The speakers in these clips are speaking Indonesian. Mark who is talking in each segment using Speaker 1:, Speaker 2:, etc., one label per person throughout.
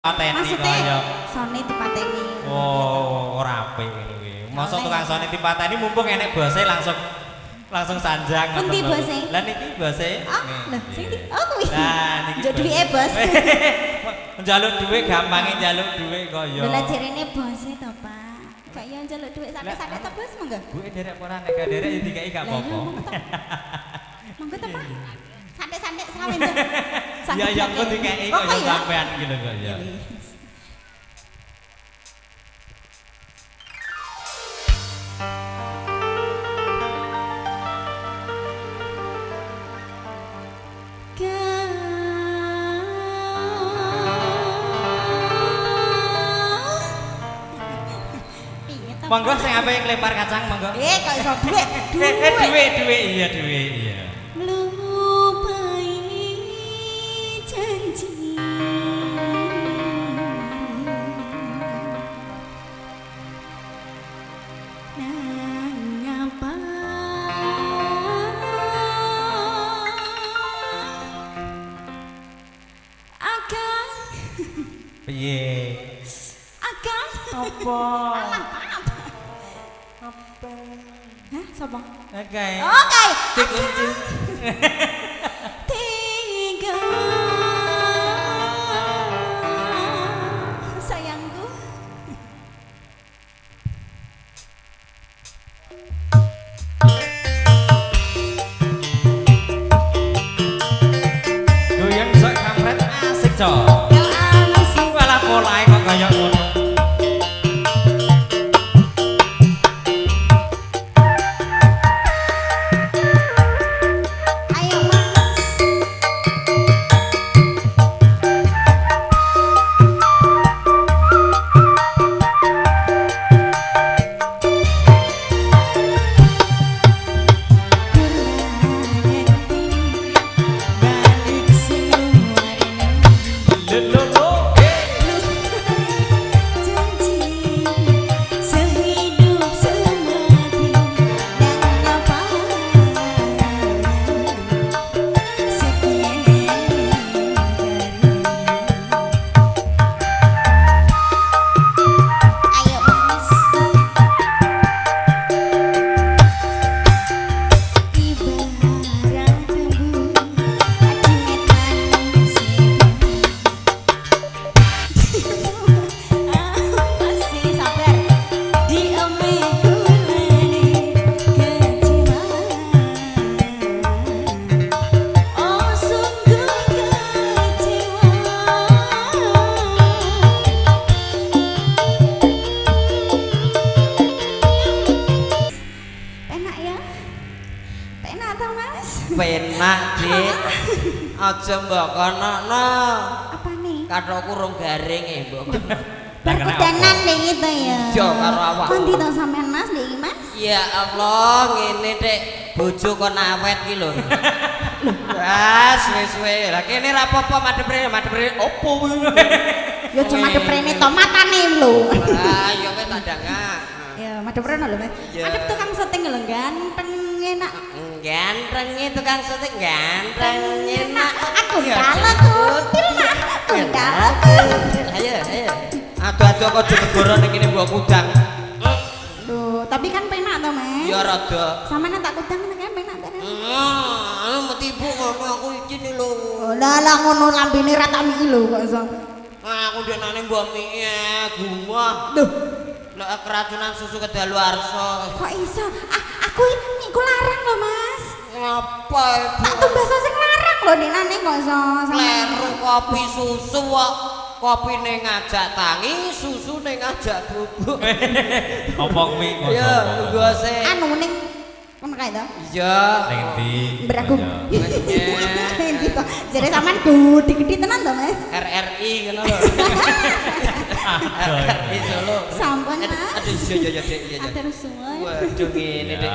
Speaker 1: Pateni
Speaker 2: maksudnya sone dipateni.
Speaker 1: Oh, ora apik ngono kuwi. Mosok tukang sone dipateni mumpung enek bose langsung sanjang ngoten.
Speaker 2: Endi bose?
Speaker 1: Lah niki bose.
Speaker 2: Lah sing di kuwi.
Speaker 1: Nah niki.
Speaker 2: Njuk duwike bos.
Speaker 1: Njaluk dhuwit gampange njaluk dhuwit kok ya.
Speaker 2: Lah jarene bose to, Pak. Gak yo njaluk dhuwit santai-santai to, Bos, monggo.
Speaker 1: Buke derek ora nek gak derek ya dikai gak apa-apa.
Speaker 2: Monggo to, Pak. Santai-santai sawen to.
Speaker 1: Ya ya kok dikai kok ya sampean iki lho kok ya. Monggo sing apik nglempar kacang monggo.
Speaker 2: Kok iso dhuwit?
Speaker 1: Dhuwit iya dhuwit iya.
Speaker 2: Lupai janji. Nang apa? Akang.
Speaker 1: Piye?
Speaker 2: Akang.
Speaker 1: Apa?
Speaker 2: Hah, sapa?
Speaker 1: Oke.
Speaker 2: Oke.
Speaker 1: Dikunci.
Speaker 2: Tiga sayangku.
Speaker 1: Goyang sak kampret asik cok. Walah polahe kok kaya ngono.
Speaker 3: Penak dik, aja mbok konokno.
Speaker 2: Apa nih?
Speaker 3: Kathokku rung garing mbok.
Speaker 2: Perkudanan deh gitu ya.
Speaker 3: Iya karo awak.
Speaker 2: Kondi to sampean Mas niki Mas?
Speaker 3: Ya Allah, ngene dik, bojo kon awet ki lho. Wes wis. Lah kene ra apa-apa madhep opo kuwi?
Speaker 2: Ya cuma deprene tomatane lho.
Speaker 3: Ah, ya kowe tak dangak.
Speaker 2: Ya madhep rene lho Mas. Adep tukang syuting lho ganteng enak.
Speaker 3: Ganteng tukang syuting ganteng enak.
Speaker 2: Aku kalah kutil mah. Kalah kutil.
Speaker 3: Ayo. Adu-adu kok digoro ning kene mbok kudang.
Speaker 2: Loh, tapi kan penak to, Mas.
Speaker 3: Ya rada.
Speaker 2: Sampeyan tak kudang nek penak to.
Speaker 3: Anu metipu ngono aku iki lho.
Speaker 2: Lah ngono lambene ra tak miki lho kok iso.
Speaker 3: Aku denane mbok miki gumah.
Speaker 2: Loh,
Speaker 3: Lek keracunan susu kedaluarsa.
Speaker 2: kok iso? Aku niku larang lho, Mas.
Speaker 3: Ngapa ibu?
Speaker 2: Tak tumbas sing larang lho denane kok iso.
Speaker 3: Kleru kopi susu kok. Kopine ngajak tangi, susune ngajak bubuk.
Speaker 1: Apa kuwi?
Speaker 3: Ya, tunggu sik.
Speaker 2: Anu ning ngono kae to?
Speaker 3: Iya.
Speaker 1: Ning ndi?
Speaker 2: Beraku.
Speaker 3: Wes
Speaker 2: Endi to? Jare sampean gede-gede tenan to, Mas?
Speaker 3: RRI ngono lho. RRI Solo.
Speaker 2: Sampun, Mas.
Speaker 3: Aduh iya Dik, iya.
Speaker 2: Atur suwun.
Speaker 3: Waduh ngene Dik.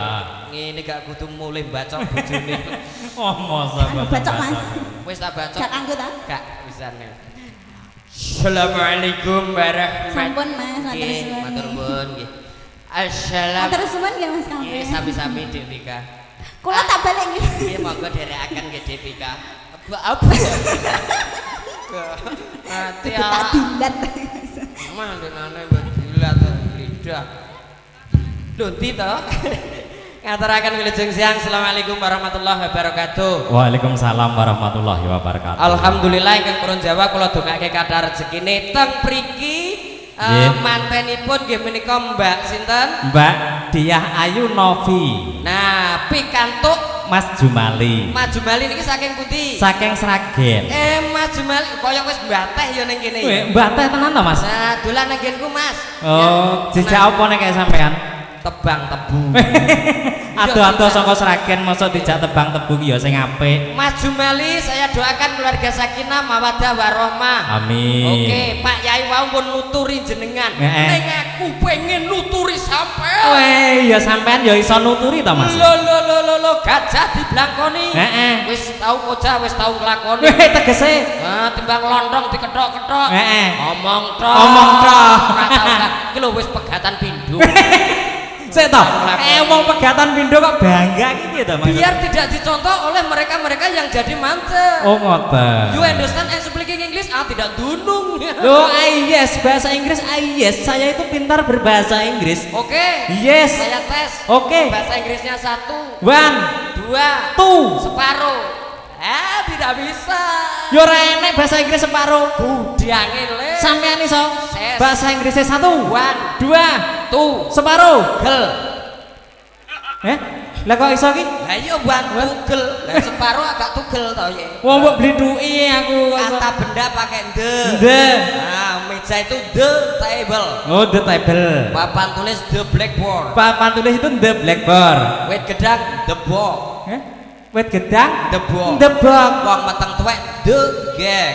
Speaker 3: Ngene gak kudu mulai bacok bojone.
Speaker 1: Oh, masa
Speaker 2: Anu bacok, Mas.
Speaker 3: Wis tak bacok.
Speaker 2: Gak kanggo ta?
Speaker 3: Gak wisane. Assalamualaikum warahmatullahi
Speaker 2: Sampun, Mas, matur suwun.
Speaker 3: Matur nuwun nggih. Assalamualaikum.
Speaker 2: Matur suwun nggih Mas Kamil.
Speaker 3: Nggih, sami-sami Dik Pika.
Speaker 2: Kula tak balik nggih.
Speaker 3: Nggih, monggo derekaken nggih Dik Pika. Apa? Mati
Speaker 2: Kudu tak dilat.
Speaker 3: Mah denane dilat lidah. Lho ndi to? Ngaturaken wilujeng siang. Assalamualaikum warahmatullahi wabarakatuh.
Speaker 1: Waalaikumsalam warahmatullahi wabarakatuh.
Speaker 3: Alhamdulillah ingkang purun Jawa kula dongake kathah rezekine teng mriki mantenipun nggih menika Mbak sinten?
Speaker 1: Mbak Diah Ayu Novi.
Speaker 3: Nah, pikantuk
Speaker 1: Mas Jumali.
Speaker 3: Mas Jumali niki saking pundi?
Speaker 1: Saking Sragen.
Speaker 3: Mas Jumali kaya wis mbateh ya ning kene.
Speaker 1: Mbak teh tenan to, Mas?
Speaker 3: Nah, dolan nang nggenku, Mas.
Speaker 1: Oh, dijak apa nek kaya sampean?
Speaker 3: Tebang tebu.
Speaker 1: Ado-ado saka Sragen mosok dijak tebang tebu ki ya sing apik.
Speaker 3: Mas Jumali, saya doakan keluarga sakinah mawaddah warahmah.
Speaker 1: Amin.
Speaker 3: Oke, Pak Yai wau pun nuturi jenengan. Ning aku pengen nuturi sampean.
Speaker 1: Weh, ya sampean ya iso nuturi to, Mas?
Speaker 3: Lo gajah diblangkoni.
Speaker 1: Heeh.
Speaker 3: Wis tau kocah, wis tau nglakoni.
Speaker 1: Weh, tegese.
Speaker 3: Nah, timbang lontong diketok-ketok.
Speaker 1: Heeh.
Speaker 3: Omong tok.
Speaker 1: Omong tok.
Speaker 3: Ora tau kan. Iki lho wis pegatan pindho.
Speaker 1: Sik to. Wong pegatan pindho kok bangga iki piye to, Mas?
Speaker 3: Biar tidak dicontoh oleh mereka-mereka yang jadi manten.
Speaker 1: Oh, ngoten.
Speaker 3: You understand and speaking English? Tidak dunung.
Speaker 1: Loh, yes, bahasa Inggris, yes. Saya itu pintar berbahasa Inggris.
Speaker 3: Oke.
Speaker 1: Yes.
Speaker 3: Saya tes.
Speaker 1: Oke.
Speaker 3: Bahasa Inggrisnya 1,
Speaker 1: 1,
Speaker 3: 2,
Speaker 1: 2.
Speaker 3: separuh. Tidak bisa.
Speaker 1: Yo ora enek bahasa Inggris separuh.
Speaker 3: Diangele.
Speaker 1: Sampean iso
Speaker 3: Ses.
Speaker 1: bahasa Inggrisnya 1,
Speaker 3: 1,
Speaker 1: 2,
Speaker 3: 2,
Speaker 1: separuh.
Speaker 3: gel.
Speaker 1: Lah kok iso ki?
Speaker 3: Lah iya buan tugel. Lah separuh agak tugel to ye.
Speaker 1: Wong mbok blinduki aku kok iso.
Speaker 3: Kata benda pakai the.
Speaker 1: The.
Speaker 3: Nah, meja itu the table.
Speaker 1: Oh, the table.
Speaker 3: Papan tulis the blackboard.
Speaker 1: Papan tulis itu the blackboard.
Speaker 3: Wet gedang the box.
Speaker 1: Wet gedang
Speaker 3: The box.
Speaker 1: The box.
Speaker 3: Wong meteng tuwek the gag.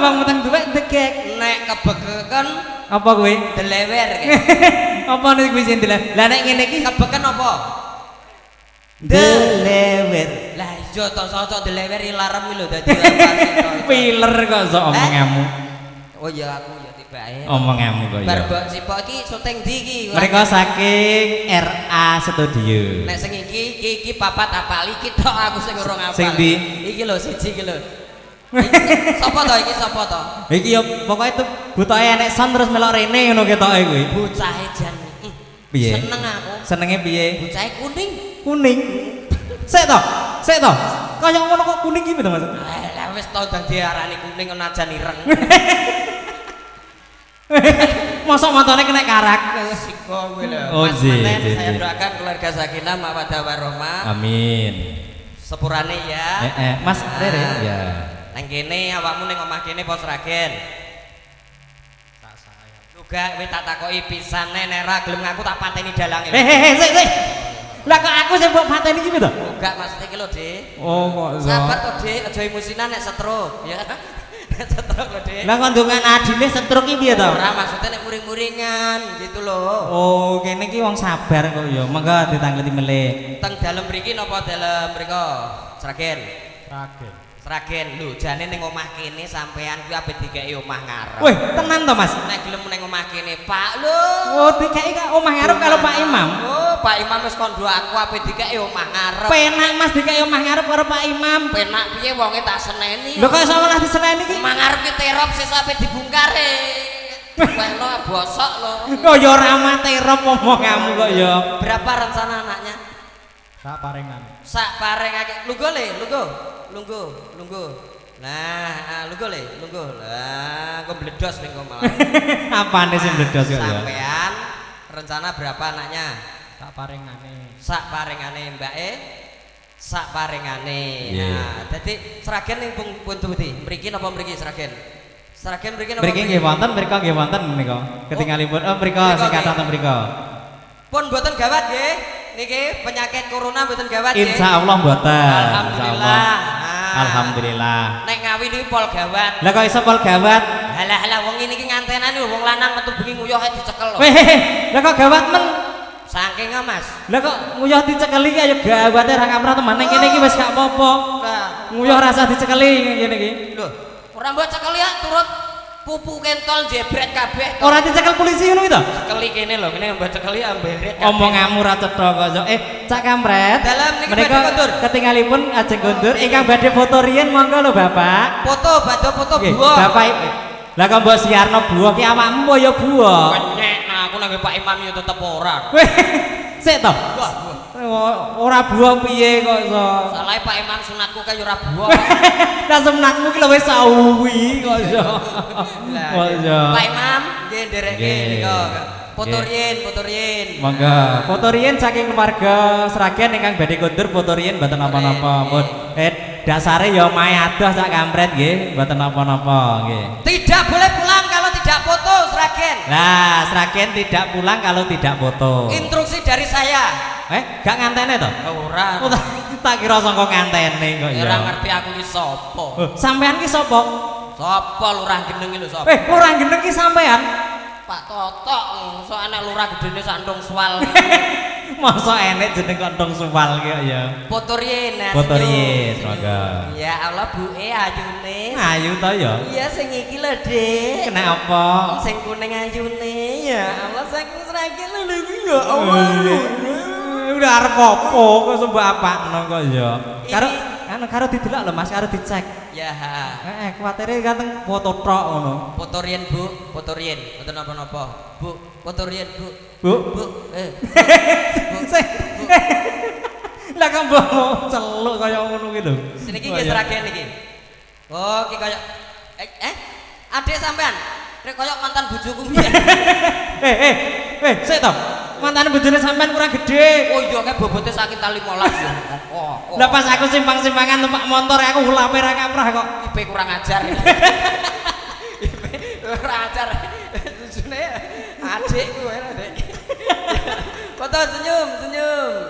Speaker 1: Wong meteng tuwek the gag.
Speaker 3: Nek kebekeken
Speaker 1: Apa kuwi?
Speaker 3: the lewer.
Speaker 1: Apa nek kuwi sing lah nek ngene iki
Speaker 3: Kebeken apa?
Speaker 1: the lewer.
Speaker 3: Lah iya to sosok the lewer ilarem iki lho dadi apa?
Speaker 1: Piler kok sok omonganmu.
Speaker 3: Oh iya aku ya tibake.
Speaker 1: Omonganmu kok ya.
Speaker 3: Bar mbok sipok iki syuting ndi iki?
Speaker 1: Mereka saking RA Studio.
Speaker 3: Nek sing iki papat apal iki tok aku sing urung apal.
Speaker 1: Sing ndi?
Speaker 3: Iki lho siji iki lho. Sapa to iki sapa to?
Speaker 1: Iki ya pokoke itu butoke enek son terus melok rene ngono ketoke kuwi.
Speaker 3: Bocahe jan.
Speaker 1: Piye?
Speaker 3: Seneng aku.
Speaker 1: Senenge piye?
Speaker 3: Bocahe kuning.
Speaker 1: Kuning. Sik to. Sik to. Kaya ngono kok kuning iki to, Mas?
Speaker 3: Lah wis tau dadi arane kuning ana ajan ireng.
Speaker 1: Mosok matane kena karak.
Speaker 3: Siko kuwi lho.
Speaker 1: Oh,
Speaker 3: Mas
Speaker 1: ji,
Speaker 3: Manen,
Speaker 1: ji,
Speaker 3: saya
Speaker 1: ji.
Speaker 3: doakan keluarga sakinah mawaddah warahmah.
Speaker 1: Amin.
Speaker 3: Sepurane ya.
Speaker 1: Mas Rere ya.
Speaker 3: Nang kene awakmu ning omah kene pos Ragen. Juga kowe tak takoki pisane nek ra gelem ngaku tak pateni dalange.
Speaker 1: Sik. Lah kok aku sing mbok pateni iki to?
Speaker 3: Enggak maksudnya iki lho, Dik.
Speaker 1: Oh, kok
Speaker 3: Sabar to, Dik, aja emosinan nek stroke, ya. Nek stroke lho, Dik.
Speaker 1: Lah kandungan adine stroke iki piye to?
Speaker 3: Ora maksudnya nek muring-muringan gitu lho.
Speaker 1: Oh, kene iki wong sabar kok ya. Monggo ditangleti melih.
Speaker 3: Teng dalem mriki napa dalem mriko? Sragen.
Speaker 1: Sragen.
Speaker 3: Sragen lho, jane ning omah kene sampean kuwi ape dikeki omah ngarep.
Speaker 1: Wih, tenan to, Mas?
Speaker 3: Nek gelem ning omah kene, Pak lho.
Speaker 1: Oh, dikeki kak omah ngarep karo Pak Imam.
Speaker 3: Oh, Pak Imam wis kondo aku ape dikeki omah ngarep.
Speaker 1: Penak Mas dikeki omah ngarep karo Pak Imam.
Speaker 3: Penak piye wonge tak seneni.
Speaker 1: Lho kok iso malah diseneni iki?
Speaker 3: Omah ngarep ki terop sisa ape dibungkare. Weno bosok lho.
Speaker 1: Kok ya ora materop omonganmu kok ya.
Speaker 3: Berapa rencana anaknya?
Speaker 1: Sak parengan.
Speaker 3: Sak parengake. Lungguh. Nah, lungguh. Lah, kok bledos ning kok malah.
Speaker 1: Apane sing bledos kok ya?
Speaker 3: Sampean rencana berapa anaknya?
Speaker 1: Sak parengane.
Speaker 3: Sak parengane mbake. Sak parengane.
Speaker 1: Iya.
Speaker 3: Nah, dadi Sragen ning pundi? Mriki napa mriki Sragen? Sragen mriki napa?
Speaker 1: Mriki nggih wonten, mrika nggih wonten menika. Ketinggalipun mrika sing kathah mrika.
Speaker 3: Pun mboten gawat nggih. Niki penyakit corona mboten gawat nggih.
Speaker 1: Insyaallah mboten.
Speaker 3: Alhamdulillah.
Speaker 1: Alhamdulillah.
Speaker 3: Nek ngawi niki pol gawat.
Speaker 1: Lah kok iso pol gawat?
Speaker 3: Halah wong ini iki ngantenan wong lanang metu bengi nguyuh dicekel lho.
Speaker 1: Weh, lah kok gawat men?
Speaker 3: Saking Mas.
Speaker 1: Lah kok nguyuh dicekeli iki ayo gawate ra kamrah teman ning kene iki wis gak apa-apa.
Speaker 3: Lah,
Speaker 1: Nguyuh rasa dicekeli ngene iki.
Speaker 3: lho, ora mbok cekel ya turut pupu kentol jebret kabeh.
Speaker 1: Ora dicekel polisi ngono iki to?
Speaker 3: Cekeli kene lho, kene mbok cekeli amberet.
Speaker 1: Omonganmu ra cetha kok. Cak Kampret.
Speaker 3: Dalam niki
Speaker 1: Menika
Speaker 3: badhe kondur.
Speaker 1: ketinggalipun ajeng kondur ingkang badhe foto riyen monggo lho Bapak.
Speaker 3: Foto badhe foto
Speaker 1: Nggih,
Speaker 3: buah.
Speaker 1: Bapak. Lah kok mbok siarno buah ki awakmu ya buah.
Speaker 3: Kenyek aku nang Pak Imam yo tetep ora.
Speaker 1: Weh, sik to.
Speaker 3: Buah.
Speaker 1: Ora buah piye kok iso.
Speaker 3: Salahe Pak Imam sunatku kae ora buah.
Speaker 1: Lah sunatmu ki lho wis sawi kok iso. Kok iso.
Speaker 3: Pak Imam nggih ndereke
Speaker 1: Nggih.
Speaker 3: nika. Foto
Speaker 1: Nggih.
Speaker 3: riyen.
Speaker 1: Monggo, foto riyen saking keluarga Sragen ingkang badhe kondur foto riyen mboten napa-napa. Pun dasare ya mae adoh Cak Kampret nggih, mboten napa-napa nggih.
Speaker 3: Tidak boleh pulang kalau tidak foto, Sragen.
Speaker 1: Lah, Sragen tidak pulang kalau tidak foto.
Speaker 3: Instruksi dari saya.
Speaker 1: Gak ngantene to?
Speaker 3: Ora.
Speaker 1: Oh, tak kira sangka ngantene kok ya.
Speaker 3: Ora ngerti aku ki sapa.
Speaker 1: Sampean ki sapa?
Speaker 3: Sapa lurah geneng lho sapa?
Speaker 1: Lurah geneng ki sampean.
Speaker 3: Pak Totok, sok anak lurah gedene sandung swal.
Speaker 1: Masa enek jeneng kantong suwal ki ya.
Speaker 3: Foto riyen.
Speaker 1: Foto riyen, monggo.
Speaker 3: Ya Allah, buke ayune.
Speaker 1: Ayu to ya.
Speaker 3: Iya sing iki lho, Dik.
Speaker 1: Kena apa?
Speaker 3: Sing kuning ayune. Ya Allah, saking Sragen lho iki ya Allah.
Speaker 1: Udah arep apa kok sembah apakno kok ya. Karo didelok lho Mas, karo dicek.
Speaker 3: Ya.
Speaker 1: Kuwatere ganteng foto tok ngono.
Speaker 3: Foto riyen, Bu. Foto riyen. Mboten napa-napa. Bu, foto riyen, Bu.
Speaker 1: Bu.
Speaker 3: Bu.
Speaker 1: Lah kok mbok celuk kaya ngono ki lho.
Speaker 3: Sini iki nggih Sragen iki. Oh, iki kaya Adik sampean. Nek kaya mantan bojoku piye?
Speaker 1: Sik to. Mantan bojone sampean kurang gede.
Speaker 3: Oh iya kae bobote sakit 15 ya.
Speaker 1: Lah pas aku simpang-simpangan numpak motor aku ulape ra kaprah kok.
Speaker 3: IP kurang ajar. IP kurang ajar. Tujune adikku Dek. Foto senyum.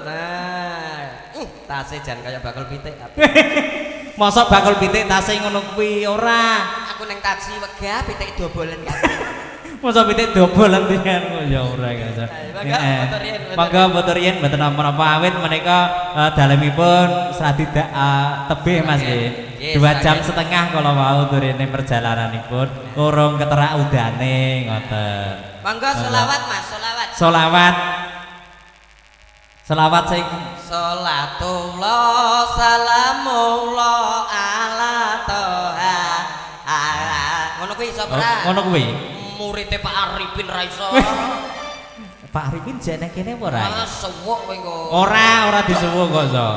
Speaker 3: Nah, tase jan kaya bakul pitik.
Speaker 1: Mosok bakul pitik tase ngono kuwi ora.
Speaker 3: Aku ning taksi wegah pitik dobolen kabeh.
Speaker 1: Mosok pitik dobolan pian kok ya ora kaya. Monggo foto riyen mboten napa-napa awit menika dalemipun sadidak tebih Mas nggih. 2 jam setengah kala wau turine perjalananipun urung keterak udane ngoten.
Speaker 3: Monggo selawat Mas, selawat.
Speaker 1: Selawat sing
Speaker 3: Salatullah salamullah ala toha. Ngono kuwi iso ora?
Speaker 1: Ngono kuwi.
Speaker 3: Muridé Pak Arifin ra iso.
Speaker 1: Pak Arifin jane kene apa ora?
Speaker 3: Suwuk kowe kok.
Speaker 1: Ora disuwuk kok so.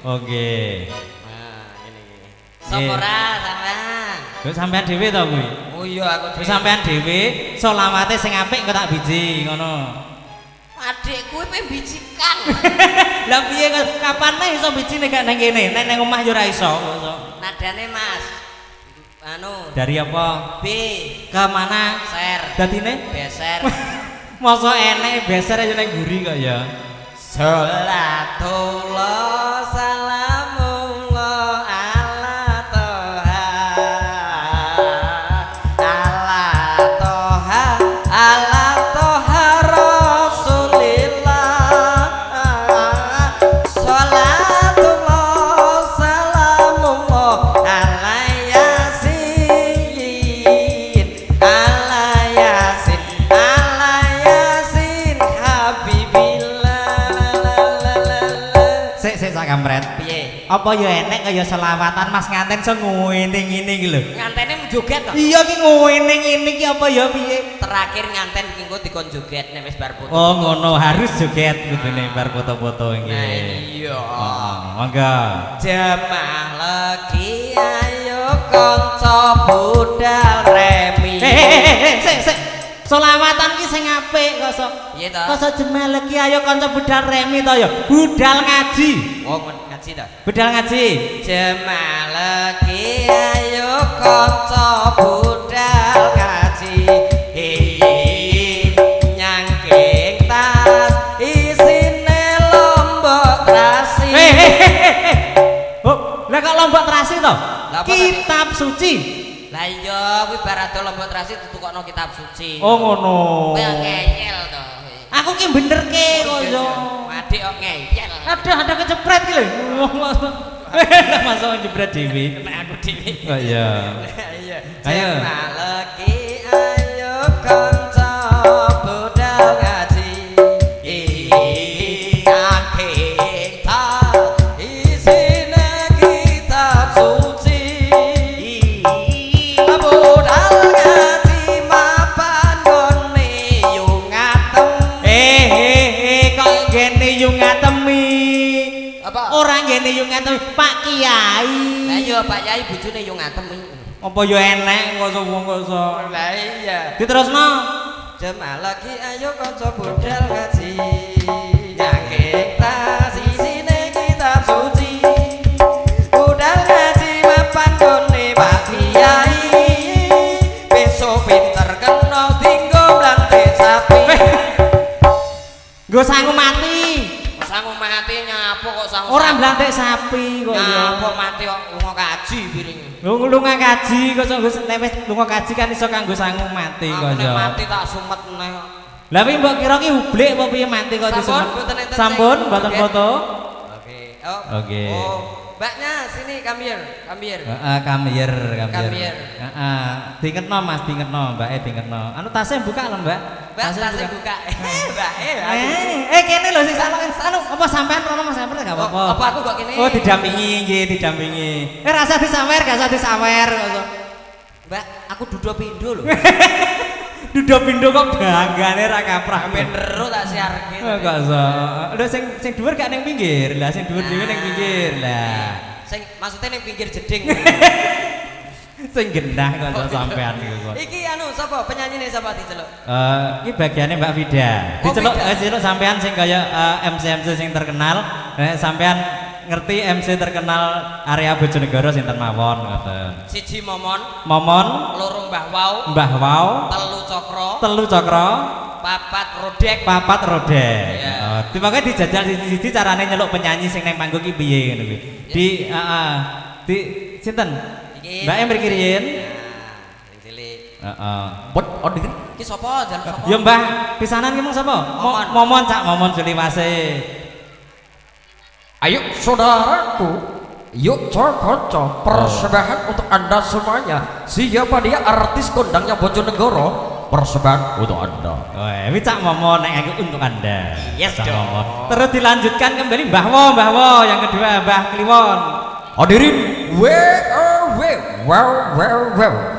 Speaker 1: Oke.
Speaker 3: Nah, ngene iki. Sapa ora sampean?
Speaker 1: Kok sampean dhewe to kuwi?
Speaker 3: Oh iya aku
Speaker 1: Wis sampean dhewe selawate sing apik engko tak biji ngono.
Speaker 3: Adikku pe bicikan.
Speaker 1: Lah piye kapan nek iso bijine gak nang kene? Nek nang omah yo ora iso.
Speaker 3: Nadane Mas. Anu.
Speaker 1: Dari apa?
Speaker 3: B.
Speaker 1: Ke mana?
Speaker 3: Ser.
Speaker 1: Dadine?
Speaker 3: Beser.
Speaker 1: Masa enek beser aja nang guri kok ya.
Speaker 3: Salatullah salamullah ala toha. Ala toha Rasulillah. Salatullah salamullah ala Yasin. Ala Yasin Habibillah.
Speaker 1: Sik Sak Kampret.
Speaker 3: Piye?
Speaker 1: Apa ya enek kaya selawatan Mas nganten so ngene-ngene iki lho.
Speaker 3: Ngantene joget to?
Speaker 1: Iya ki ngene-ngene iki apa ya piye?
Speaker 3: Terakhir nganten engko dikon joget nek wis bar foto.
Speaker 1: Oh ngono harus joget kudune bar foto-foto
Speaker 3: Nah
Speaker 1: nggih.
Speaker 3: iya.
Speaker 1: Monggo.
Speaker 3: Jemaah legi ayo kanca budal remi.
Speaker 1: Sik. Selawatan ki sing apik kok sok.
Speaker 3: Piye to?
Speaker 1: Kok sok jemel iki ayo kanca budal remi to ya. Budal ngaji.
Speaker 3: Oh ngaji to.
Speaker 1: Budal ngaji.
Speaker 3: Jemaah legi ayo kanca budal ngaji. Nyangking tas isine lombok terasi.
Speaker 1: Oh, lah kok lombok terasi to?
Speaker 3: Lah apa
Speaker 1: Kitab suci.
Speaker 3: Lah iya kuwi bar ado lombok terasi ditukokno kitab suci.
Speaker 1: Oh ngono.
Speaker 3: Kowe ngeyel to.
Speaker 1: Aku ki benerke kok yo.
Speaker 3: Adik kok ngeyel.
Speaker 1: Ada kecepret ki lho. Lah masuk jebret dhewe.
Speaker 3: Nek aku dhewe.
Speaker 1: Oh iya.
Speaker 3: Iya.
Speaker 1: Ayo.
Speaker 3: Jemaah legi
Speaker 1: ngene yo ngantem Pak Kiai.
Speaker 3: Lah iya Pak Kiai bojone yo ngantem iki.
Speaker 1: Apa yo enek kok wong kok iso.
Speaker 3: Lah iya.
Speaker 1: Diterusno.
Speaker 3: Jemaah lagi ayo kanca budal ngaji. Nyangke ta sisine kitab suci. Budal ngaji mapan gone Pak Kiai. Besok pinter kena tinggo blantek sapi.
Speaker 1: Nggo sangu mati.
Speaker 3: Sangu mati nyapo kok sangu.
Speaker 1: Ora blantek sapi kok ya.
Speaker 3: Nyapo mati kok lunga kaji piring.
Speaker 1: Lunga kaji kok wis lunga kaji kan iso kanggo sangu mati kok ya.
Speaker 3: Mati tak sumet neh.
Speaker 1: Lah piye mbok kira ki hublik apa piye mati kok disumet? Sampun mboten foto.
Speaker 3: Oke. Oh.
Speaker 1: Oke.
Speaker 3: Oh, Mbaknya sini kamir.
Speaker 1: Heeh, kamir. Heeh. Dingetno Mas, dingetno, Mbake dingetno. Anu tasnya buka lho, Mbak.
Speaker 3: Tasnya buka. Mbak,
Speaker 1: kene lho sing anu apa sampean rono Mas sampean enggak apa-apa.
Speaker 3: Apa aku kok kene?
Speaker 1: Oh, didampingi nggih, didampingi. Rasa disawer, gak usah disawer.
Speaker 3: Mbak, aku dudo pindo lho.
Speaker 1: Dudo pindo kok banggane ra kaprah.
Speaker 3: Bener tak siarke.
Speaker 1: Kok iso. Lho sing dhuwur gak ning pinggir. Lah sing dhuwur dhewe ning pinggir. Lah.
Speaker 3: Sing maksudnya ning pinggir jeding.
Speaker 1: Sing genah kok sampean iku kok.
Speaker 3: Iki anu sapa penyanyine sapa diceluk?
Speaker 1: Iki bagiannya Mbak Vida. Diceluk diceluk sampean sing kaya MC sing terkenal. Sampean ngerti MC terkenal area Bojonegoro sinten mawon ngoten.
Speaker 3: Siji Momon, loro Mbah Wau, telu Cokro, papat rodek. Dimangke dijajal siji carane nyeluk penyanyi sing nang panggung ki piye ngono kuwi. Di sinten? Mbak mriki riyin. Sing cilik.
Speaker 1: Heeh. Oh iki
Speaker 3: iki sapa? Jan sapa?
Speaker 1: Ya Mbah, pisanan ki mung sapa? Momon Cak Momon Suliwase.
Speaker 4: Ayo saudaraku, yuk coba persembahan untuk anda semuanya. Siapa dia artis kondangnya Bojonegoro? Persembahan untuk anda.
Speaker 1: Wah, ini Cak Momon nek aku untuk anda.
Speaker 3: Yes
Speaker 1: Cak
Speaker 3: dong.
Speaker 1: Momon. Terus dilanjutkan kembali Mbah Wo, yang kedua Mbah Kliwon.
Speaker 4: Hadirin,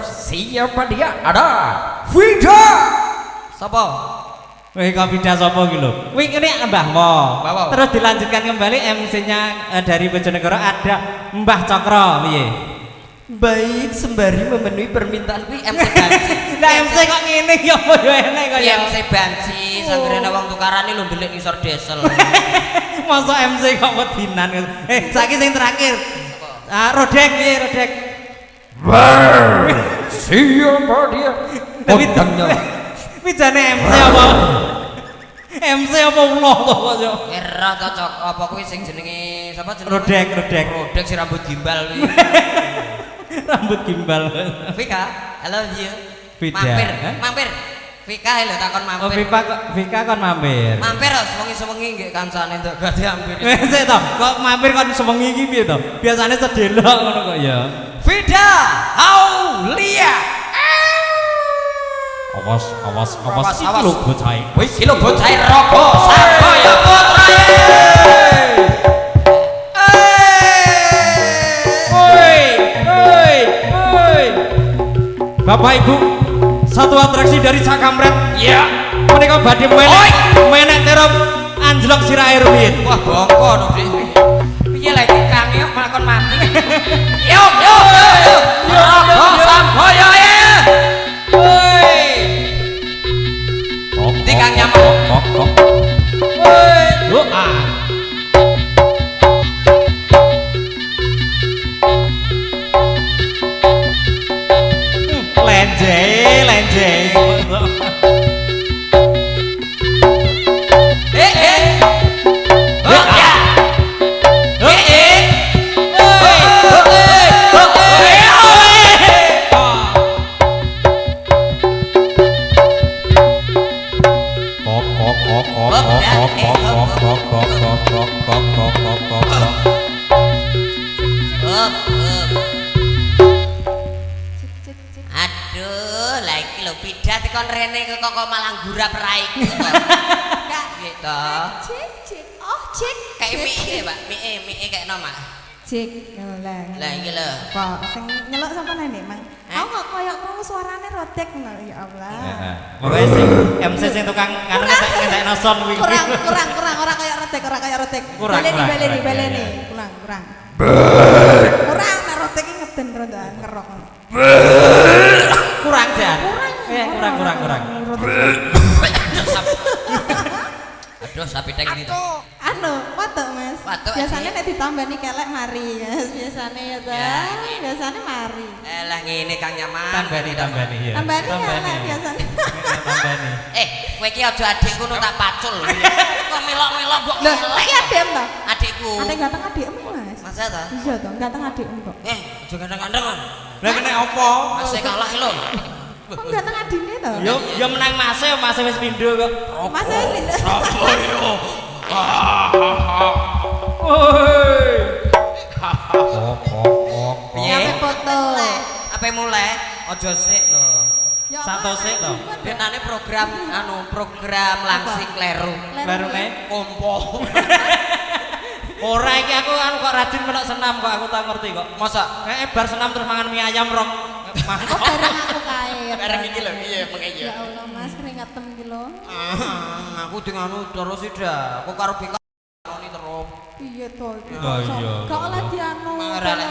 Speaker 4: siapa dia? Ada Vida.
Speaker 3: Sapa?
Speaker 1: Wih, kok pindah sapa iki lho? Wih, ini Mbah Wo. Terus dilanjutkan kembali MC-nya dari Bojonegoro ada Mbah Cokro, piye?
Speaker 3: Baik sembari memenuhi permintaan kuwi MC Banci.
Speaker 1: Lah MC kok ngene ya apa yo enek kok ya.
Speaker 3: MC Banci sangrene wong tukarane lho ndelik ngisor desel.
Speaker 1: Masa MC kok wedinan. Saiki sing terakhir. Rodek piye Rodek?
Speaker 4: Siapa dia? Kondangnya.
Speaker 1: Pijane MC apa? MC apa ulah to kok yo?
Speaker 3: Erah to cok apa kuwi sing jenenge sapa jenenge?
Speaker 1: Rodek
Speaker 3: si rambut gimbal kuwi.
Speaker 1: Rambut gimbal.
Speaker 3: Vika, I love you. Mampir. Vika lho takon mampir.
Speaker 1: Oh Vika kon mampir.
Speaker 3: Mampir sewengi-sewengi nggih kancane entuk gade hampir.
Speaker 1: Sik to, kok mampir kon sewengi iki piye to? Biasane sedelok ngono kok ya.
Speaker 3: Vida, Aulia.
Speaker 1: Awas iki lho bocah.
Speaker 3: Wis iki lho bocah rogo Sarboyo Putra.
Speaker 1: Bapak Ibu, satu atraksi dari Cakamret.
Speaker 3: Iya.
Speaker 1: Menika badhe menek terop anjlok sirahe rumiyin.
Speaker 3: Wah, bongko no, Dik. Piye lek Kang yo melakon mati. Yo. Rogo Sarboyo ya. Woi. Di Kang Nyaman. Woi.
Speaker 1: Lenje.
Speaker 3: Aduh, lah iki lho pidat kon rene kok malah gurap raiku kok. Enggak gitu.
Speaker 2: Cik. Oh, cik.
Speaker 3: Kayak mie iki, Pak. Mie kayak nama.
Speaker 2: Cik.
Speaker 3: Lah iki lho.
Speaker 2: Kok sing nyeluk sapa nek, Mang? Aku kok koyo krungu suarane rodek ngono ya Allah.
Speaker 1: Pokoke sing MC sing tukang nganu ngentekno son kuwi.
Speaker 2: Kurang ora koyo rotek, ora kaya rotek.
Speaker 1: Kurang,
Speaker 2: Baleni. Kurang. Kurang nek rotek iki ngeden rondan ngerok.
Speaker 1: Kurang jan. Kurang.
Speaker 3: Aduh, sapi teng ini.
Speaker 2: Anu, watuk Mas.
Speaker 3: Watuk,
Speaker 2: Biasanya nek ditambani kelek mari, Mas. Biasanya ya ta. Biasanya mari.
Speaker 3: Lah ngene Kang Nyaman.
Speaker 1: Tambani ya.
Speaker 2: Tambani kelek biasanya.
Speaker 1: Tambani.
Speaker 3: Kowe iki aja adikku no tak pacul. Kok melok-melok mbok
Speaker 2: Lah,
Speaker 3: melek.
Speaker 2: iki adem ta?
Speaker 3: Adikku.
Speaker 2: Ate ganteng adikmu, Mas.
Speaker 3: Masa ta?
Speaker 2: Iya to, ganteng adikmu kok.
Speaker 3: Aja gandeng-gandeng.
Speaker 1: Lah kene apa?
Speaker 3: Masih kalah lho.
Speaker 2: Kok ganteng adine to?
Speaker 1: Yo menang Mas wis pindho kok.
Speaker 2: Mas wis.
Speaker 1: Apa yo? Woi.
Speaker 3: Piye?
Speaker 2: Ape foto.
Speaker 3: Ape mulai? Aja sik lho.
Speaker 2: Ya
Speaker 1: Satu sik to.
Speaker 3: Denane program langsing kleru.
Speaker 1: Klerune
Speaker 3: Kompo.
Speaker 1: ora iki aku kok rajin melok senam kok aku tak ngerti kok. Masa bar senam terus mangan mie ayam rong.
Speaker 2: Kok bareng aku kae.
Speaker 3: Bareng iki lho, iya mengke
Speaker 2: Ya Allah, Mas keringetem iki lho.
Speaker 3: Aku dinganu terus ida. Aku karo BK ngoni terus.
Speaker 2: Iya to iki.
Speaker 1: Oh, iya.
Speaker 2: Gak oleh dianu.
Speaker 3: Ora lek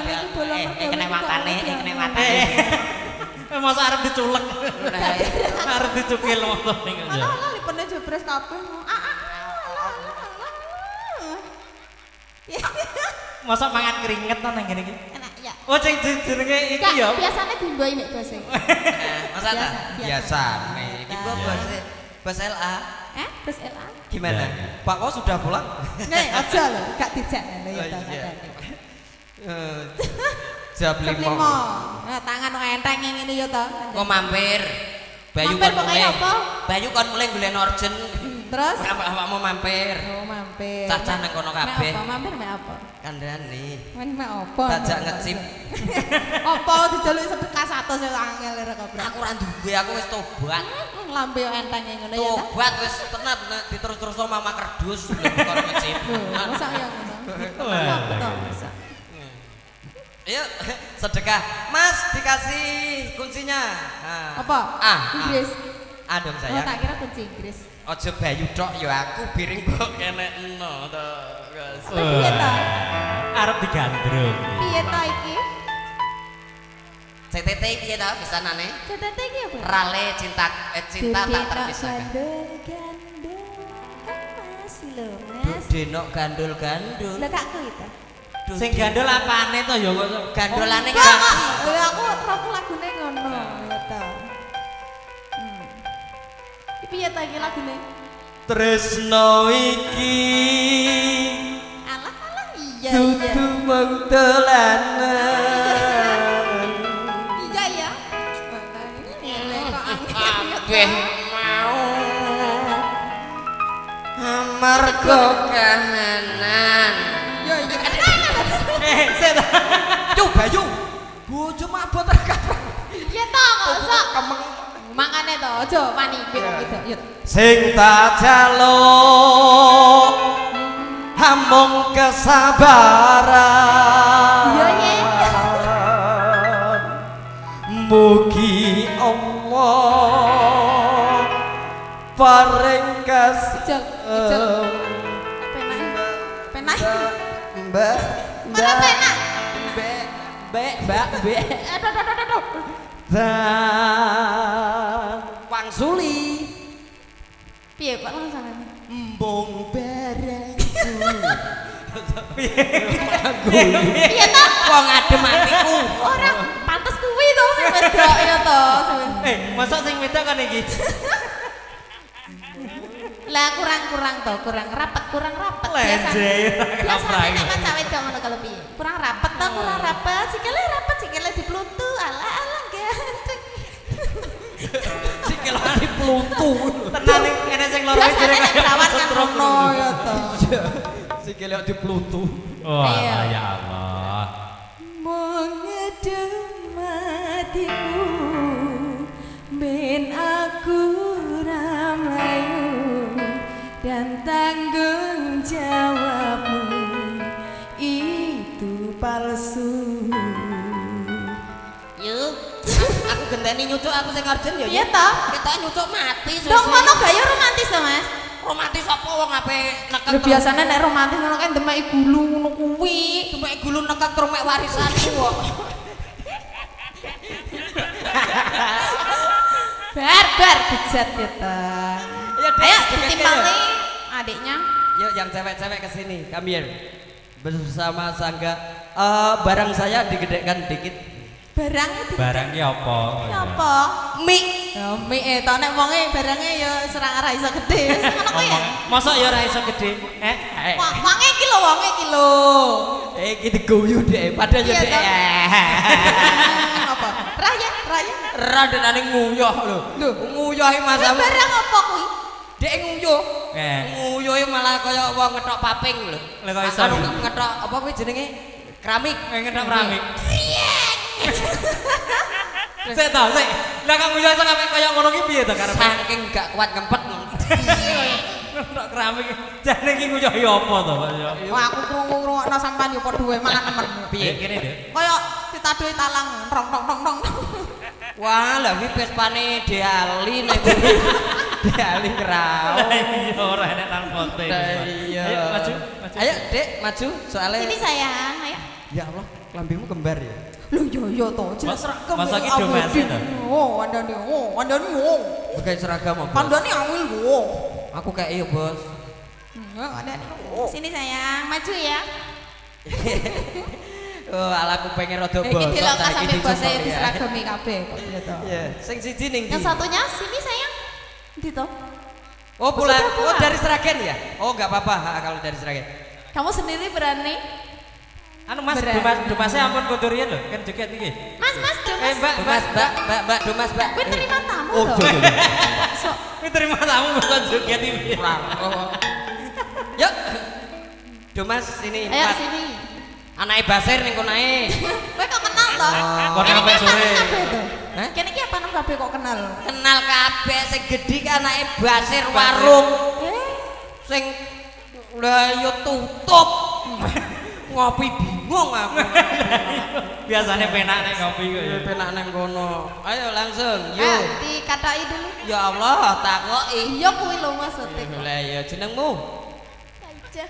Speaker 3: kene matane, kene matane.
Speaker 1: Masa arep diculek. Arep dicukil motor ning aja.
Speaker 2: Alah lipene jebres kabeh.
Speaker 1: Masa mangan keringet to nang ngene iki?
Speaker 2: Enak ya.
Speaker 1: Oh sing jenenge iki ya.
Speaker 2: Biasanya dimboi mek bos.
Speaker 3: Masa ta? Biasane. Iki bos LA.
Speaker 2: Bos LA?
Speaker 3: Gimana? Pak kok sudah pulang?
Speaker 2: Nih, aja lho, gak dijak lho ya to
Speaker 3: Iya.
Speaker 2: kadane.
Speaker 3: Jam 5.
Speaker 2: Nah, tangan kok enteng ngene ya to.
Speaker 3: Kok mampir? Bayu
Speaker 2: Mampir
Speaker 3: kon
Speaker 2: pokoknya
Speaker 3: mulai.
Speaker 2: apa?
Speaker 3: Bayu kon mulai golek urgent.
Speaker 2: Terus?
Speaker 3: Awakmu mampir.
Speaker 2: Oh, mampir.
Speaker 3: Cacah nang kono kabeh.
Speaker 2: Mek apa? Mampir mek apa?
Speaker 3: Kandhane.
Speaker 2: Men mek apa?
Speaker 3: Tajak ngecip.
Speaker 2: Apa dijaluk sedekah 100 ya angel ora goblok.
Speaker 3: Aku ora duwe, aku wis tobat.
Speaker 2: Lambe yo enteng ngono ya ta.
Speaker 3: Tobat wis tenan diterus-terusno mama kerdus kono ngecip.
Speaker 2: Masa ya ngono. Apa to, masa?
Speaker 3: Ayo sedekah. Mas dikasih kuncinya. Nah.
Speaker 2: Apa? Inggris.
Speaker 3: Dong
Speaker 2: Oh,
Speaker 3: sayang.
Speaker 2: tak kira kunci Inggris.
Speaker 3: Aja Bayu tok ya aku piring kok kenekno to. Guys.
Speaker 2: Piye to?
Speaker 1: Arep digandrung.
Speaker 2: Piye to iki?
Speaker 3: CTT piye ta pisanane?
Speaker 2: CTT iki apa?
Speaker 3: Rale cinta tak terpisahkan.
Speaker 2: Masih lho, Mas.
Speaker 3: Denok gandul-gandul.
Speaker 2: Lah kakku itu.
Speaker 1: Sing gandul apane to ya kok
Speaker 3: Gandolane
Speaker 2: Enggak,
Speaker 3: ganti.
Speaker 2: aku roku lagune ngono ya ta. Piye ta iki lagune?
Speaker 3: Tresno iki
Speaker 2: Alah iya.
Speaker 3: dudu mung dolanan.
Speaker 2: Iya ya.
Speaker 3: Kabeh mau amarga kahanan.
Speaker 2: Yo iya.
Speaker 1: Sik ta.
Speaker 3: Yuk Bayu. Bojo mabot kabeh.
Speaker 2: Iya ta kok sok. Makane to aja wani gitu. Yo.
Speaker 3: Sing tak jaluk hamung kesabaran.
Speaker 2: Iya ye.
Speaker 3: Mugi Allah paring kasih.
Speaker 2: Ijel. Penak.
Speaker 3: Mbak.
Speaker 2: Ora penak.
Speaker 3: Mbak. Aduh. Dan Wang Suli.
Speaker 2: Piye Pak langsung.
Speaker 3: Embung bareng.
Speaker 2: Piye to?
Speaker 3: Wong adem atiku.
Speaker 2: Ora pantes kuwi to sing wedok ya to.
Speaker 1: Masa sing wedok kan iki?
Speaker 2: Lah kurang to, kurang rapet.
Speaker 1: Lenje,
Speaker 2: Biasanya nek maca wedok ngono kalau piye? Kurang rapet to, kurang rapet. Sikile rapet, sikile diplutu. Alah ganteng.
Speaker 3: Sikil diplutu.
Speaker 1: Tenan ning kene sing loro iki
Speaker 2: Biasanya nek perawat kan ngono ya to.
Speaker 3: Sikil diplutu.
Speaker 1: Oh
Speaker 2: Iya.
Speaker 1: ya Allah.
Speaker 2: Mengedem hatiku ben aku ramayu dan tanggung jawabmu itu palsu.
Speaker 3: Yuk, aku genteni nyucuk aku sing urgent ya.
Speaker 2: Iya toh?
Speaker 3: Kita nyucuk mati
Speaker 2: Dong ngono gaya romantis to, Mas?
Speaker 3: romantis apa wong ape nekek.
Speaker 2: Lho biasane nek romantis ngono kan demeki gulu ngono kuwi.
Speaker 3: Demeki gulu nekek terus mek warisanku kok.
Speaker 2: Bar bejat kita.
Speaker 3: Ya,
Speaker 2: Ayo ditimbali adiknya.
Speaker 3: Yuk yang cewek-cewek kesini, come here. Bersama Sangga. Barang saya digedekkan dikit.
Speaker 1: Barangnya apa?
Speaker 2: Apa? Mie. Ya mie to nek wonge barange ya serang ora iso gede. Wis ngono kuwi ya.
Speaker 1: Mosok ya ora iso gede.
Speaker 2: Wonge kilo.
Speaker 3: Iki diguyu Dek, padahal ya Dek.
Speaker 2: Apa? Raya.
Speaker 3: Radenane nguyuh lho. Lho, nguyuhi masamu.
Speaker 2: Barang apa kuwi?
Speaker 3: Dek nguyuh. Nguyuhe malah kaya wong ngethok paping lho.
Speaker 1: Lha kok iso
Speaker 3: ngethok apa kuwi jenenge? Keramik.
Speaker 1: Ngethok keramik. Sik to, sik. Lah kamu yo iso kaya ngono ki piye to karepe?
Speaker 3: Saking gak kuat ngempet.
Speaker 1: Ngethok keramik. Jane iki nguyuh ya apa to, Pak yo?
Speaker 2: Wah, aku krungu-krungokno sampean yo padha wae mangan nemen.
Speaker 1: Piye kene, Dek?
Speaker 2: Kaya ditadoi talang rong.
Speaker 3: Wah, lha kuwi Vespane Deali nek Deali kerau.
Speaker 1: Iya ora enek nang pote.
Speaker 3: Iya.
Speaker 1: Ayo maju.
Speaker 3: Ayo, Dek, maju soalnya.
Speaker 2: Sini sayang, ayo.
Speaker 3: Ya Allah, lambemu kembar ya.
Speaker 2: Lho yo to, jelas seragam.
Speaker 1: Masa ki domase to?
Speaker 2: Oh, wandani.
Speaker 3: Pakai seragam apa?
Speaker 2: Kandani awil go.
Speaker 3: Aku kayak iya, Bos.
Speaker 2: Wandani. Sini sayang, maju ya.
Speaker 3: Oh, alaku pengen rada bos.
Speaker 2: Iki dilongkas sampe bose diseragami kabeh kok piye to.
Speaker 3: Iya, sing siji ning ndi?
Speaker 2: Yang satunya sini sayang. Ndi to?
Speaker 3: Oh, pulang.
Speaker 2: Sudah pulang.
Speaker 3: Oh, dari Sragen ya? Oh, enggak apa-apa kalau dari Sragen.
Speaker 2: Kamu sendiri berani?
Speaker 1: Anu Mas, Dumasnya ampun kudurian lho, kan joget iki.
Speaker 2: Mas, Dumas.
Speaker 3: Mbak, Dumas, Mbak.
Speaker 2: Kowe terima tamu
Speaker 3: Oh,
Speaker 2: loh.
Speaker 3: joget.
Speaker 2: Sok.
Speaker 1: Kuwi terima tamu bukan joget iki.
Speaker 3: Yuk. Dumas sini.
Speaker 2: Ayo
Speaker 3: Mas.
Speaker 2: sini.
Speaker 3: Anake Basir ning konae.
Speaker 2: Kowe kok kenal toh?
Speaker 1: Kok sampai sore.
Speaker 3: Hah?
Speaker 2: Kene iki apa nang kabeh kok kenal?
Speaker 3: Kenal kabeh sing gedhi ki anake Basir warung. Sing lah yo tutup. Ngopi bingung aku.
Speaker 1: Biasanya penak nek ngopi kok ya.
Speaker 3: Penak nang kono. Ayo langsung,
Speaker 2: Ayo
Speaker 3: yuk.
Speaker 2: dikatoki dulu.
Speaker 3: Ya Allah, takoki.
Speaker 2: Iya kuwi lho maksudnya.
Speaker 3: Lah ya jenengmu?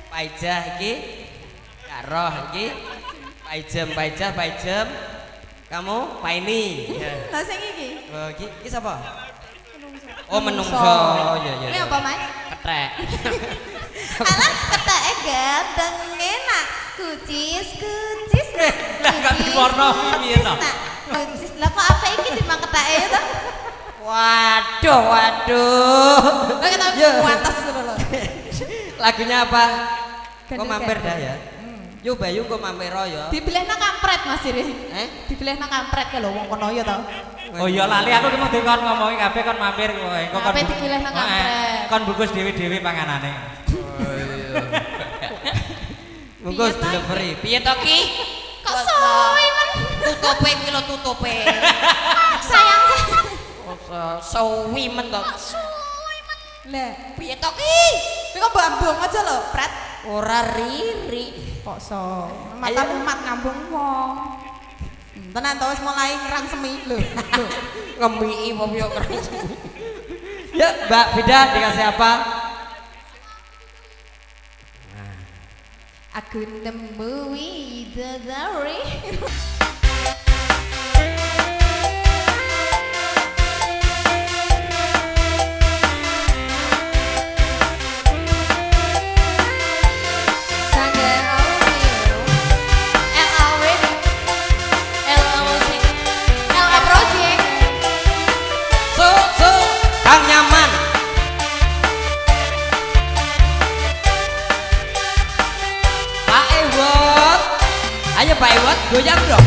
Speaker 3: Paijah iki. Karo iki. Paijem. Kamu Paini.
Speaker 2: Lah sing iki.
Speaker 3: Oh, iki sapa? Oh, menungso. Ya.
Speaker 2: Ini apa, Mas?
Speaker 3: Ketrek.
Speaker 2: Alah, ketake ganteng enak. Kucis.
Speaker 1: Lah gak diwarna piye to?
Speaker 2: Kucis. Lah kok apa iki dimang ketake ya to?
Speaker 3: Waduh.
Speaker 2: Lah kita kuates ngono lho.
Speaker 3: Lagunya apa? Kok
Speaker 2: Gandeng
Speaker 3: mampir dah
Speaker 2: gandeng.
Speaker 3: ya? Yuk Bayu kok mampir ya.
Speaker 2: Dibilehna kampret Mas Iri. Dibilehna kampret ke lho wong kono ya to.
Speaker 1: Oh iya lali aku ki mesti kon ngomongi kabeh kon mampir kowe. Kok
Speaker 2: Kabeh dipilih nang kampret.
Speaker 1: Kon bungkus dhewe-dhewe panganane.
Speaker 3: Oh iya. Bungkus delivery. Piye to ki?
Speaker 2: Kok suwi men.
Speaker 3: Tutupe ki lho tutupe.
Speaker 2: Sayang.
Speaker 3: Suwi men to.
Speaker 2: Suwi men. Lah,
Speaker 3: Piye to ki?
Speaker 2: kowe kok bambung aja lho, Pret.
Speaker 3: Ora riri.
Speaker 2: Kok so? Matamu mat ngambung wong. Tenan to wis mulai ngerang semi lho.
Speaker 3: Ngemiki apa yo keren. Ya, Mbak Vida dikasih apa?
Speaker 2: Aku nemu widadari.
Speaker 3: Kang nyaman. Pak Ewot. Ayo Pak Ewot goyang dong.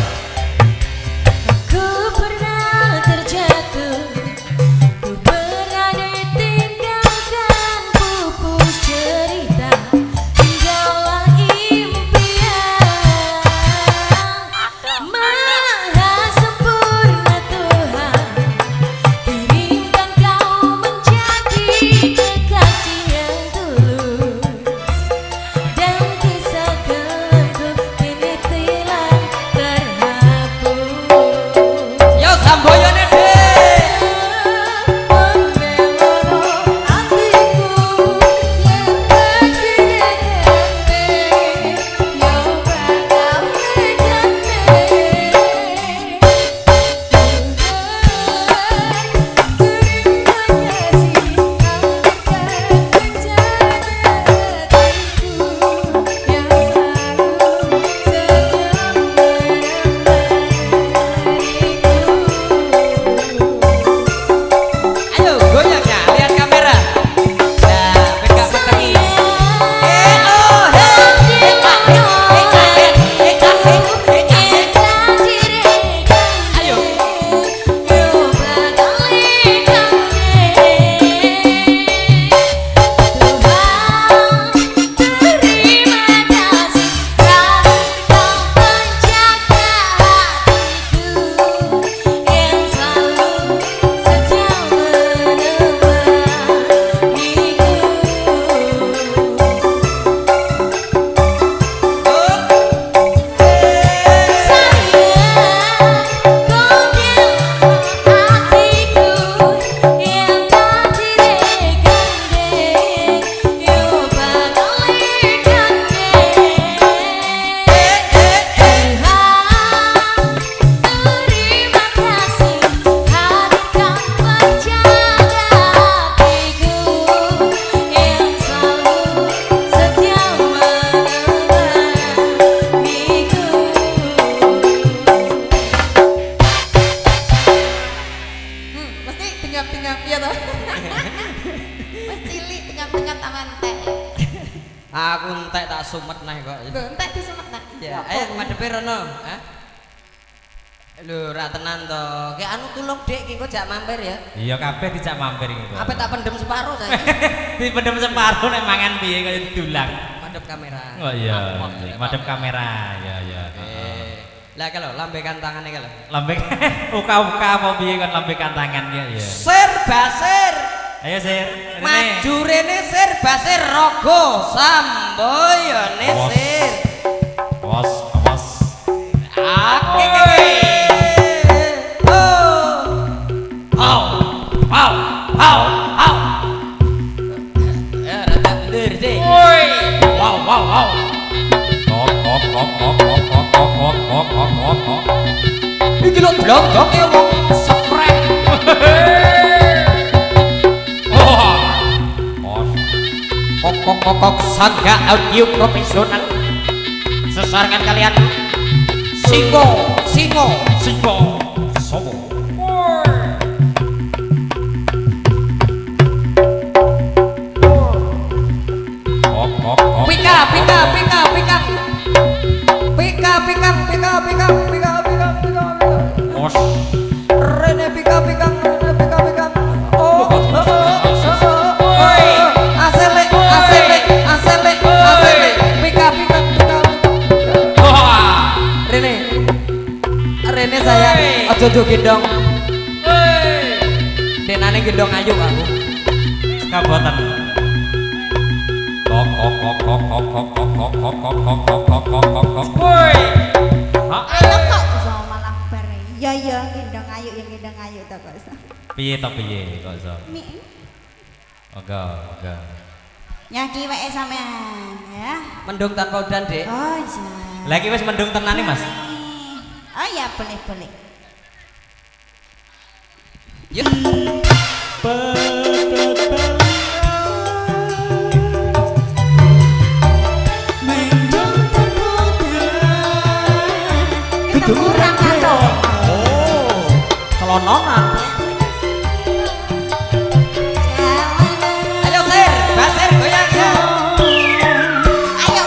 Speaker 2: ya toh. Wis cilik tengah-tengah taman entek.
Speaker 3: Aku entek tak sumet nah kok.
Speaker 2: Lho entek disumet nak.
Speaker 3: Ya, ayo madepe rono, ha? Lho, ra tenan to. Ki anu tulung Dik ki kok jak mampir ya.
Speaker 1: Iya kabeh dijak mampir iki.
Speaker 3: Apa tak pendem separuh saiki?
Speaker 1: Dipendem separuh nek mangan piye kaya didulang.
Speaker 3: Madhep kamera.
Speaker 1: Oh iya, madhep kamera. Ya ya.
Speaker 3: Lah kalau lambekan tangannya kalau.
Speaker 1: Lambek uka-uka apa piye kan lambekan tangan ya ya.
Speaker 3: Sir basir.
Speaker 1: Ayo Sir.
Speaker 3: Maju rene Sir basir rogo samboyone Sir.
Speaker 1: Awas, awas.
Speaker 3: Oke. Au. Au. Au. Au. Ya rada ndur sih. Woi. Wow wow wow. Kok. Iki lho blonggok ya wong sprek. Kok Sangga Audio Profesional. Sesarkan kalian. Singo. Sobo. Pika.
Speaker 1: Os.
Speaker 3: Rene pika. Oh. Asele. Pika. Rene sayang, aja gendong. Denane gendong ayu aku.
Speaker 1: Kabotan. Kok.
Speaker 3: Woi.
Speaker 2: Ayo kok iso malah bare. Ya gendong ayu to kok iso.
Speaker 1: Piye kok iso?
Speaker 2: Mi.
Speaker 1: Oga.
Speaker 2: Nyaki wae sampean ya.
Speaker 3: Mendung tanpa udan, Dek.
Speaker 2: Oh iya.
Speaker 1: Lagi wis mendung tenan nih Mas.
Speaker 2: Oh ya boleh.
Speaker 3: Yuk.
Speaker 2: Ketemu orang karo.
Speaker 3: Oh, kelononan. Ayo Sir, basir goyang ya.
Speaker 2: Ayo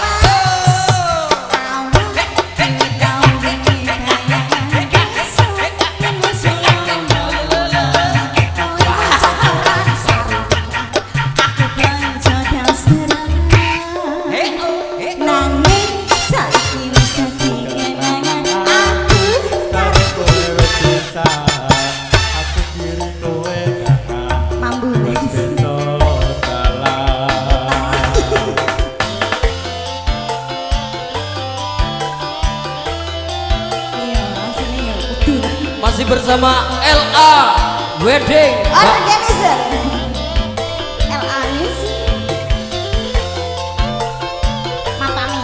Speaker 3: Masih bersama LA Wedding.
Speaker 2: organizer. LA ini sih matami.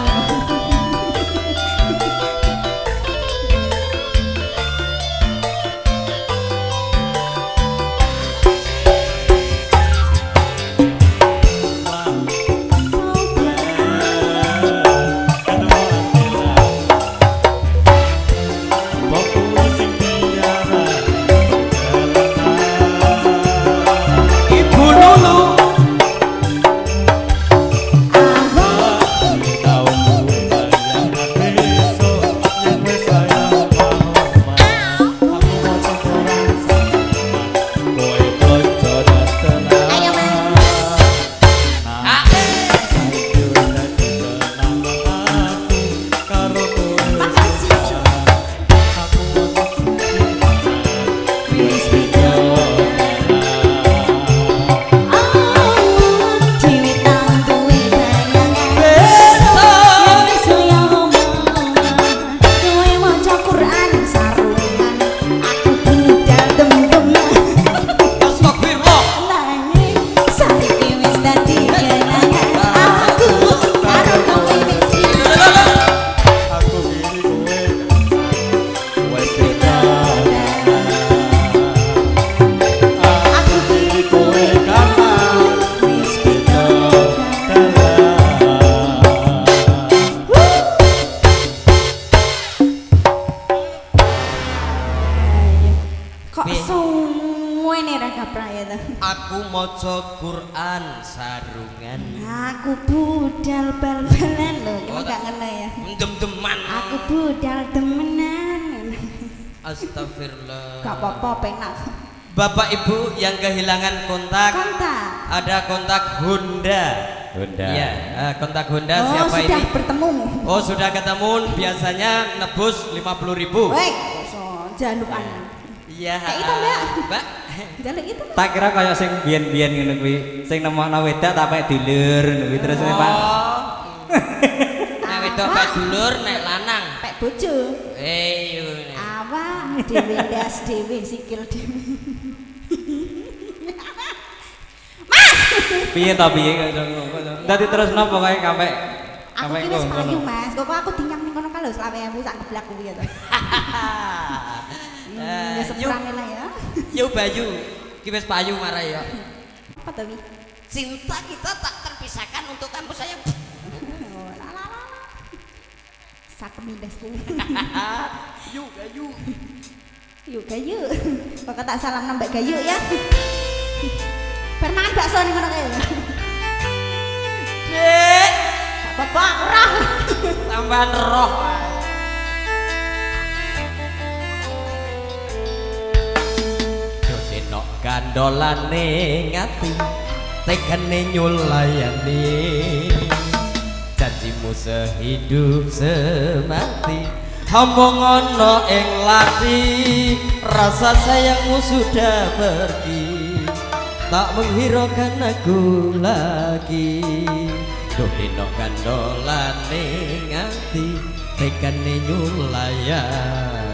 Speaker 3: Aku maca Quran sarungan.
Speaker 2: Aku budal bal-balan lho, emang gak ngene ya.
Speaker 3: Dem-deman.
Speaker 2: Aku budal temenan.
Speaker 3: Astagfirullah.
Speaker 2: Gak apa-apa penak.
Speaker 3: Bapak Ibu yang kehilangan kontak.
Speaker 2: Kontak.
Speaker 3: Ada kontak Honda.
Speaker 1: Honda.
Speaker 3: Iya, kontak Honda
Speaker 2: Oh,
Speaker 3: siapa
Speaker 2: sudah
Speaker 3: ini?
Speaker 2: bertemu.
Speaker 3: Oh, sudah ketemu. Biasanya nebus 50.000.
Speaker 2: Weh, so jalukan.
Speaker 3: Iya.
Speaker 2: Kayak itu, Mbak.
Speaker 3: Mbak.
Speaker 2: Jaluk itu.
Speaker 1: Tak kira kaya sing biyen-biyen ngono kuwi, sing nemokno wedok tak pek dulur ngono kuwi terus Pak.
Speaker 3: Nek wedok gak dulur, nek lanang
Speaker 2: Pek bojo.
Speaker 3: iya.
Speaker 2: Awak dhewe ndas dhewe sikil dhewe.
Speaker 1: Piye to piye kok dadi terus napa kae sampe
Speaker 2: Aku ki wis payu, Mas. Kok aku dinyang ning kono kae lho 20.000 sak geblak kuwi ya to. Ya seperange lah ya.
Speaker 3: Yo Bayu, ki wis payu marah ya.
Speaker 2: Apa to wi?
Speaker 3: Cinta kita tak terpisahkan untuk kampus saya.
Speaker 2: Oh, la la la. Sak mindes kuwi.
Speaker 3: Yuk, Bayu.
Speaker 2: Yuk gayu. Kok tak salam nambah gayu ya. Permangan bakso ning kono kae.
Speaker 3: Dek,
Speaker 2: Bapak roh.
Speaker 3: tambahan roh. Denok gandolane ngati, tekane nyulayani. Janjimu sehidup semati, omong ono ing lati. Rasa sayangmu sudah pergi, tak menghiraukan aku lagi. Denok gandolane ngati, tekane nyulayani.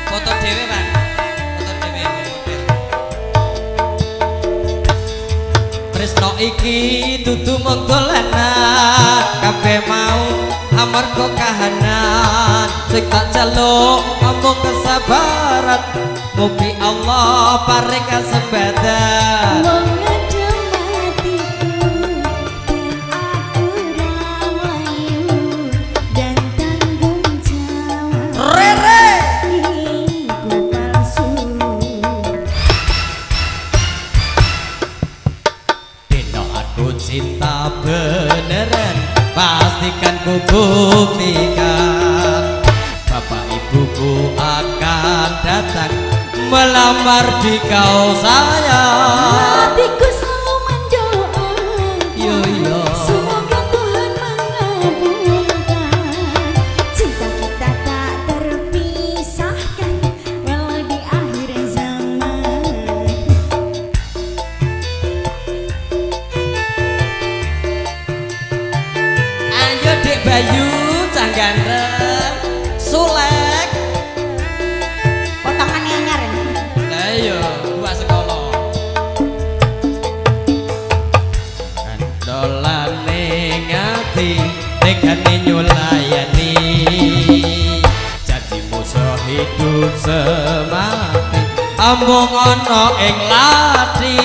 Speaker 3: Foto dhewe, Pak. Foto dhewe. Tresno iki dudu mung dolanan, kabeh mau amarga kahanan. Sing tak jaluk ngomong kesabaran, mugi Allah paring kesempatan. Cinta beneran, pastikan ku buktikan. Bapak ibuku akan datang melamar di kau sayang.
Speaker 2: Hatiku selalu mendoakan,
Speaker 3: Yo yo.
Speaker 2: semoga Tuhan mengabulkan. Cinta kita tak terpisahkan, walau di akhir zaman.
Speaker 3: Ayo Dek Bayu, cang ganteng, sulek.
Speaker 2: Potongannya anyar ya?
Speaker 3: Lah iya, dua sekolah. Dolane ngati, tekane nyulayani. Janjimu sehidup semati, ambung ono ing lati.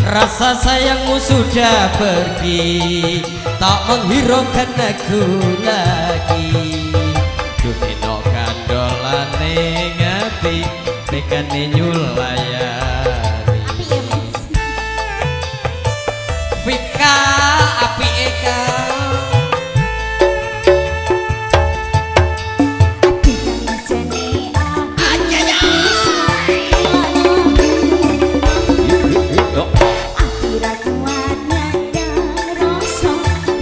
Speaker 3: Rasa sayangmu sudah pergi, tak menghiraukan aku lagi. Dudino kandolane ngati, tekane nyulayani.
Speaker 2: Api ya Mas.
Speaker 3: Vika api eka.
Speaker 2: Hati yang jane aku ra kuat nyandang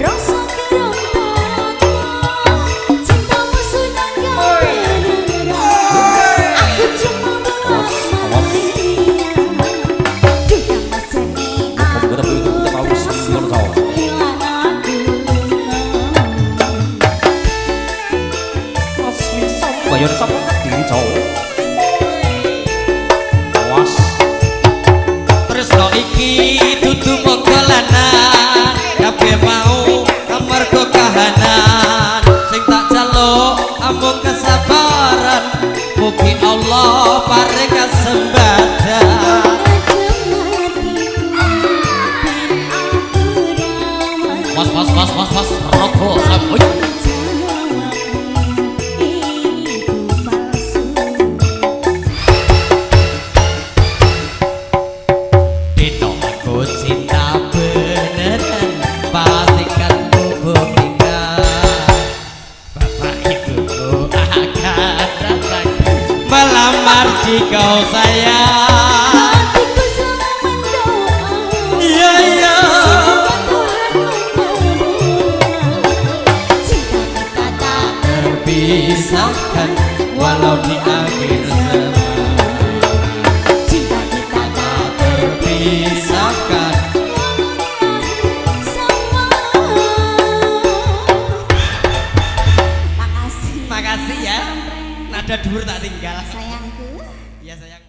Speaker 2: rasa kerontotan. Cintamu sudah gak beneran, aku cuma buat main.
Speaker 3: kaya sapa kediri cowok. Awas.
Speaker 1: Tresno iki dudu mogolanan, kabeh mau amarga kahanan. Sing tak jaluk amung kesabaran, mugi Allah paring kesempatan. Was rokok sampai Dino aku cinta beneran, pastikan buktikan bapak ibuku akan datang melamar di kau sayang. Iya iya terpisahkan walau di akhir zaman. Cinta kita tak terpisahkan.
Speaker 2: Makasih.
Speaker 1: Makasih ya. Nada dhuwur tak tinggal.
Speaker 2: Sayangku.
Speaker 1: Ya sayang.